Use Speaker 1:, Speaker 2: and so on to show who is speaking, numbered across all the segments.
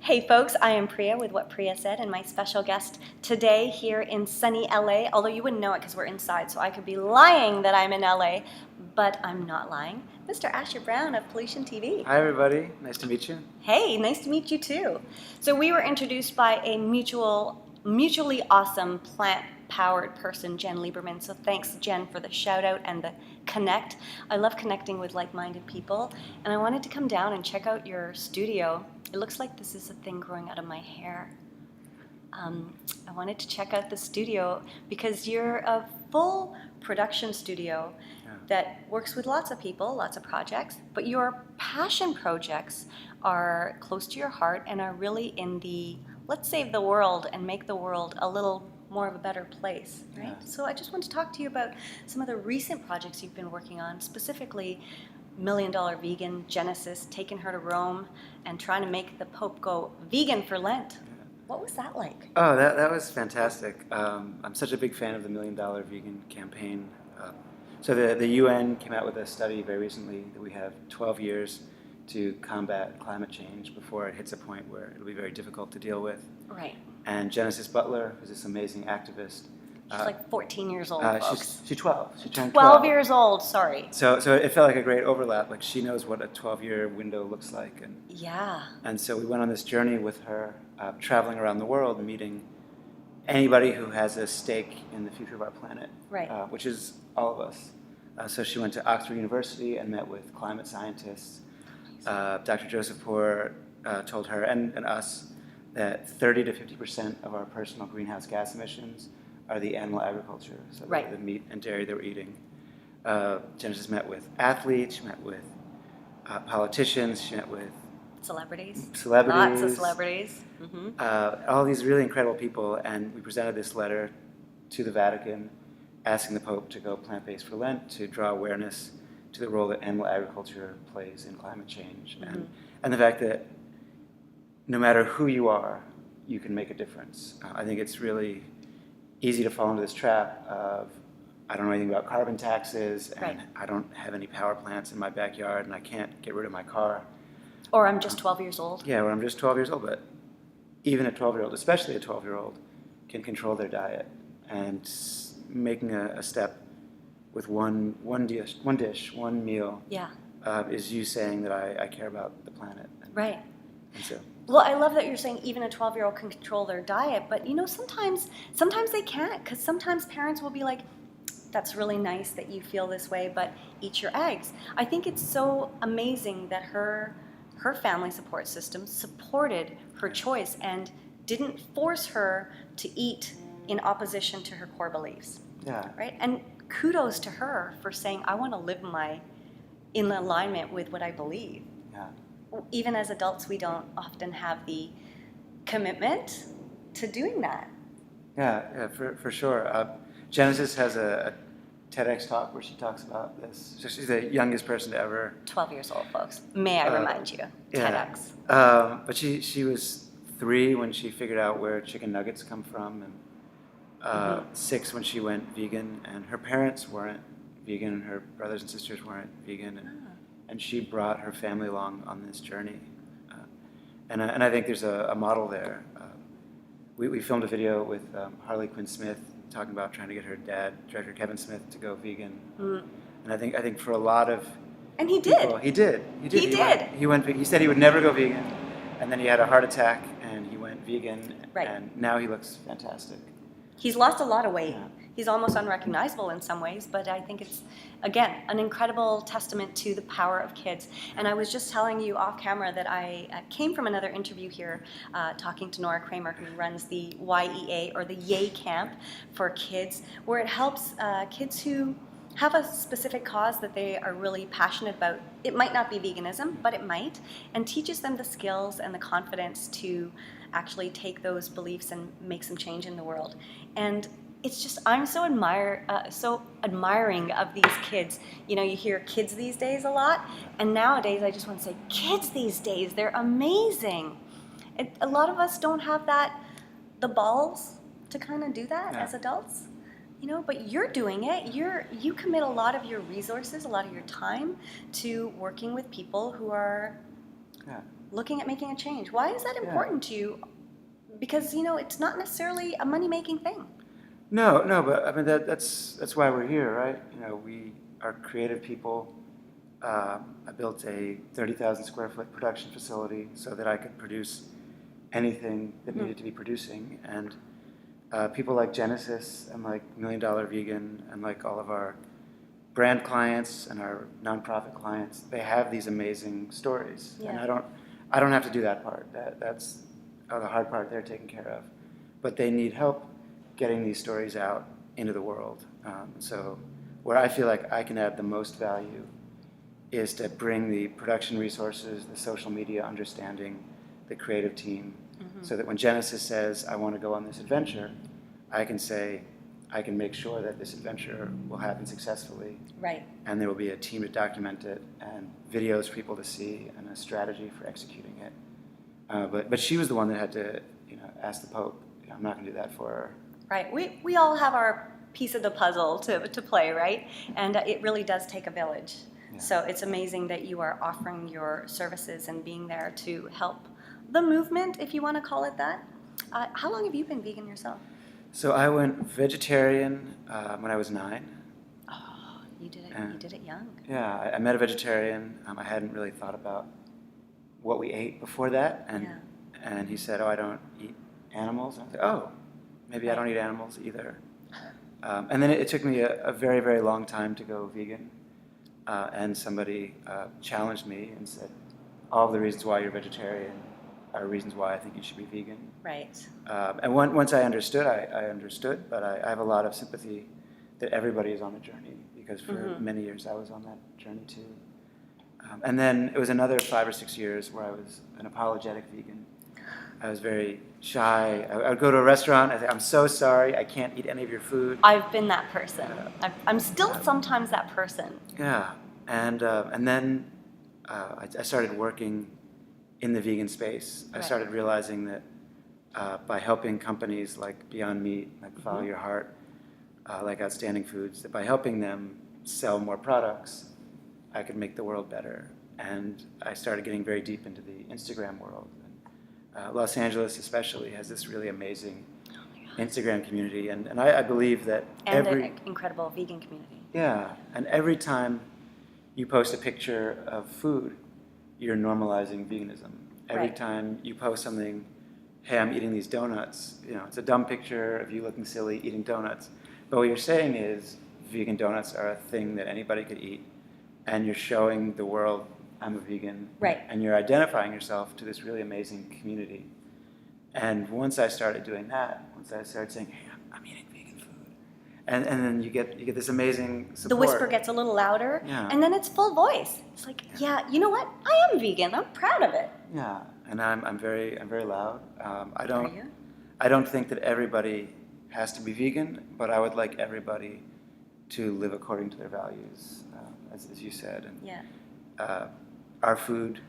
Speaker 1: Hey folks, I am Priya with What Priya Said, and my special guest today here in sunny LA, although you wouldn't know it because we're inside, so I could be lying that I'm in LA, but I'm not lying. Mr. Asher Brown of Pollution TV.
Speaker 2: Hi everybody, nice to meet you.
Speaker 1: Hey, nice to meet you too. So we were introduced by a mutually awesome plant-powered person, Jen Lieberman. So thanks, Jen, for the shout out and the connect. I love connecting with like-minded people, and I wanted to come down and check out your studio. It looks like this is a thing growing out of my hair. I wanted to check out the studio because you're a full production studio that works with lots of people, lots of projects, but your passion projects are close to your heart and are really in the let's save the world and make the world a little more of a better place, right?
Speaker 2: Yeah.
Speaker 1: So I just want to talk to you about some of the recent projects you've been working on, specifically Million Dollar Vegan, Genesis, taking her to Rome and trying to make the Pope go vegan for Lent. What was that like?
Speaker 2: Oh, that was fantastic. I'm such a big fan of the Million Dollar Vegan campaign. So the UN came out with a study very recently that we have 12 years to combat climate change before it hits a point where it'll be very difficult to deal with.
Speaker 1: Right.
Speaker 2: And Genesis Butler, who's this amazing activist.
Speaker 1: She's like 14 years old, folks.
Speaker 2: She's 12. She turned
Speaker 1: 12 years old, sorry.
Speaker 2: So it felt like a great overlap. Like she knows what a 12-year window looks like. And so we went on this journey with her, traveling around the world, meeting anybody who has a stake in the future of our planet,
Speaker 1: Right.
Speaker 2: Which is all of us. So she went to Oxford University and met with climate scientists. Dr. Joseph Poore told her and us that 30 to 50% of our personal greenhouse gas emissions are the animal agriculture, so
Speaker 1: Right.
Speaker 2: the meat and dairy that we're eating. Genesis met with athletes, she met with politicians, she met with
Speaker 1: Celebrities.
Speaker 2: celebrities.
Speaker 1: Lots of celebrities. Mm-hmm.
Speaker 2: All these really incredible people, and we presented this letter to the Vatican asking the Pope to go plant-based for Lent to draw awareness to the role that animal agriculture plays in climate change,
Speaker 1: Mm-hmm.
Speaker 2: and the fact that no matter who you are, you can make a difference. I think it's really easy to fall into this trap of I don't know anything about carbon taxes, and
Speaker 1: Right.
Speaker 2: I don't have any power plants in my backyard, and I can't get rid of my car.
Speaker 1: Or I'm just 12 years old.
Speaker 2: Yeah, well, I'm just 12 years old, but even a 12-year-old, especially a 12-year-old, can control their diet. And making a step with one dish, one meal,
Speaker 1: Yeah.
Speaker 2: is you saying that I care about the planet.
Speaker 1: Right.
Speaker 2: And so,
Speaker 1: Well, I love that you're saying even a 12-year-old can control their diet, but you know, sometimes they can't, because sometimes parents will be like, that's really nice that you feel this way, but eat your eggs. I think it's so amazing that her family support system supported her choice and didn't force her to eat in opposition to her core beliefs,
Speaker 2: yeah.
Speaker 1: right? And kudos to her for saying, I want to live in alignment with what I believe.
Speaker 2: Yeah.
Speaker 1: Even as adults, we don't often have the commitment to doing that.
Speaker 2: Yeah, for sure. Genesis has a TEDx talk where she talks about this. So she's the youngest person to ever.
Speaker 1: 12 years old, folks. May I remind you,
Speaker 2: Yeah.
Speaker 1: TEDx.
Speaker 2: But she was 3 when she figured out where chicken nuggets come from, and 6 when she went vegan, and her parents weren't vegan, and her brothers and sisters weren't vegan, and she brought her family along on this journey. And I think there's a model there. We filmed a video with Harley Quinn Smith talking about trying to get her dad, director Kevin Smith, to go vegan. And I think for a lot of
Speaker 1: And he did.
Speaker 2: people, he did. He went. He said he would never go vegan, and then he had a heart attack, and he went vegan,
Speaker 1: Right.
Speaker 2: and now he looks fantastic.
Speaker 1: He's lost a lot of weight.
Speaker 2: Yeah.
Speaker 1: He's almost unrecognizable in some ways, but I think it's, again, an incredible testament to the power of kids. And I was just telling you off camera that I came from another interview here talking to Nora Kramer, who runs the YEA, or the Yay Camp for kids, where it helps kids who have a specific cause that they are really passionate about. It might not be veganism, but it might, and teaches them the skills and the confidence to actually take those beliefs and make some change in the world. And it's just, I'm so admiring of these kids. You know, you hear kids these days a lot, and nowadays I just want to say, kids these days, they're amazing. A lot of us don't have the balls to kind of do that as adults. You know, but you're doing it. You commit a lot of your resources, a lot of your time to working with people who are looking at making a change. Why is that
Speaker 2: Yeah.
Speaker 1: important to you? Because, you know, it's not necessarily a money-making thing.
Speaker 2: No, but I mean that's why we're here, right? You know, we are creative people. I built a 30,000 square foot production facility so that I could produce anything that needed to be producing. And people like Genesis and like Million Dollar Vegan and like all of our brand clients and our nonprofit clients, they have these amazing stories.
Speaker 1: Yeah.
Speaker 2: And I don't have to do that part. That's the hard part they're taking care of. But they need help getting these stories out into the world. So where I feel like I can add the most value is to bring the production resources, the social media understanding, the creative team, so that when Genesis says, I want to go on this adventure, I can say, I can make sure that this adventure will happen successfully.
Speaker 1: Right.
Speaker 2: And there will be a team to document it and videos for people to see and a strategy for executing it. But she was the one that had to, you know, ask the Pope. You know, I'm not going to do that for her.
Speaker 1: Right. We all have our piece of the puzzle to play, right? And it really does take a village.
Speaker 2: Yeah.
Speaker 1: So it's amazing that you are offering your services and being there to help the movement, if you want to call it that. How long have you been vegan yourself?
Speaker 2: So I went vegetarian when I was 9.
Speaker 1: Oh, you did it.
Speaker 2: And
Speaker 1: You did it young.
Speaker 2: Yeah, I met a vegetarian. I hadn't really thought about what we ate before that, and he said, "Oh, I don't eat animals." I was like, "Oh, maybe I don't eat animals either." And then it took me a very, very long time to go vegan, and somebody challenged me and said, "All of the reasons why you're vegetarian are reasons why I think you should be vegan."
Speaker 1: Right.
Speaker 2: And once I understood, I understood, but I have a lot of sympathy that everybody is on a journey, because for many years I was on that journey too. And then it was another 5 or 6 years where I was an apologetic vegan. I was very shy. I would go to a restaurant, I'd say, "I'm so sorry, I can't eat any of your food."
Speaker 1: I've been that person. I'm still sometimes that person.
Speaker 2: Yeah, and then I started working in the vegan space. I started realizing that by helping companies like Beyond Meat, like Follow Your Heart, like Outstanding Foods, that by helping them sell more products, I could make the world better. And I started getting very deep into the Instagram world. Los Angeles especially has this really amazing Instagram community, and I believe that
Speaker 1: And an incredible vegan community.
Speaker 2: Yeah, and every time you post a picture of food, you're normalizing veganism. Every time you post something, "Hey, I'm eating these donuts," you know, it's a dumb picture of you looking silly eating donuts. But what you're saying is vegan donuts are a thing that anybody could eat, and you're showing the world, I'm a vegan.
Speaker 1: Right.
Speaker 2: And you're identifying yourself to this really amazing community. And once I started doing that, once I started saying, "Hey, I'm eating vegan food," and then you get this amazing support.
Speaker 1: The whisper gets a little louder, and then it's full voice. It's like, yeah, you know what? I am vegan. I'm proud of it.
Speaker 2: Yeah, and I'm very loud.
Speaker 1: Are you?
Speaker 2: I don't think that everybody has to be vegan, but I would like everybody to live according to their values, as you said. And
Speaker 1: Yeah.
Speaker 2: our food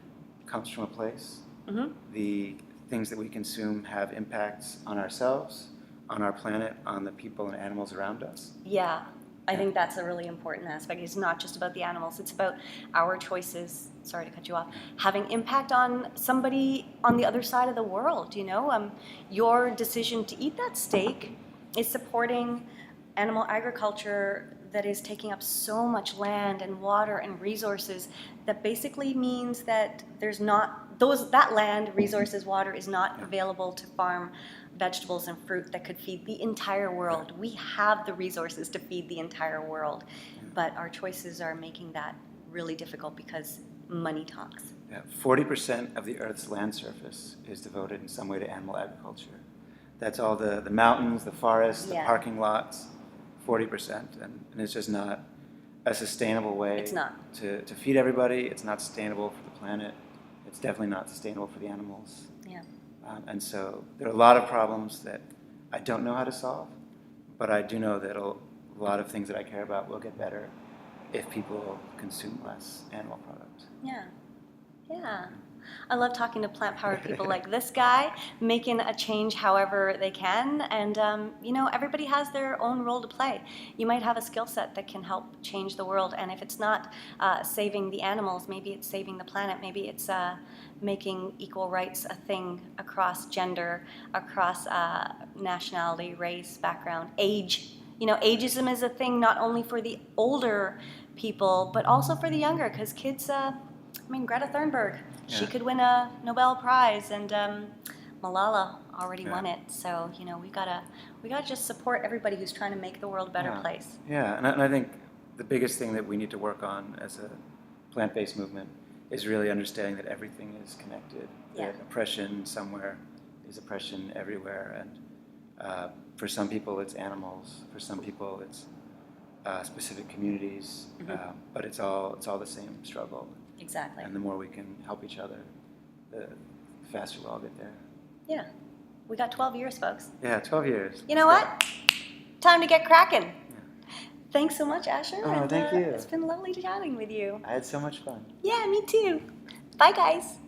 Speaker 2: comes from a place.
Speaker 1: Mm-hmm.
Speaker 2: The things that we consume have impacts on ourselves, on our planet, on the people and animals around us.
Speaker 1: Yeah. I think that's a really important aspect. It's not just about the animals. It's about our choices, sorry to cut you off, having impact on somebody on the other side of the world, you know? Your decision to eat that steak is supporting animal agriculture that is taking up so much land and water and resources that basically means that there's not that land, resources, water is not available to farm vegetables and fruit that could feed the entire world. We have the resources to feed the entire world, but our choices are making that really difficult because money talks.
Speaker 2: Yeah, 40% of the Earth's land surface is devoted in some way to animal agriculture. That's all the mountains, the forests, the parking lots, 40%. And it's just not a sustainable way
Speaker 1: It's not.
Speaker 2: to feed everybody. It's not sustainable for the planet. It's definitely not sustainable for the animals.
Speaker 1: Yeah.
Speaker 2: And so there are a lot of problems that I don't know how to solve, but I do know that a lot of things that I care about will get better if people consume less animal products.
Speaker 1: Yeah. Yeah. I love talking to plant-powered people like this guy, making a change however they can. And, everybody has their own role to play. You might have a skill set that can help change the world. And if it's not saving the animals, maybe it's saving the planet. Maybe it's making equal rights a thing across gender, across nationality, race, background, age. Ageism is a thing not only for the older people, but also for the younger, because kids, Greta Thunberg, she
Speaker 2: Yeah.
Speaker 1: could win a Nobel Prize, and Malala already won
Speaker 2: Yeah.
Speaker 1: it. So, we gotta just support everybody who's trying to make the world a better
Speaker 2: Yeah.
Speaker 1: place.
Speaker 2: Yeah, and I think the biggest thing that we need to work on as a plant-based movement is really understanding that everything is connected.
Speaker 1: Yeah.
Speaker 2: That oppression somewhere is oppression everywhere, and for some people it's animals, for some people it's specific communities, but it's all the same struggle.
Speaker 1: Exactly.
Speaker 2: And the more we can help each other, the faster we'll all get there.
Speaker 1: Yeah. We got 12 years, folks.
Speaker 2: Yeah, 12 years.
Speaker 1: You know what? Time to get cracking. Thanks so much, Asher.
Speaker 2: Oh,
Speaker 1: and,
Speaker 2: thank you.
Speaker 1: It's been lovely chatting with you.
Speaker 2: I had so much fun.
Speaker 1: Yeah, me too. Bye, guys.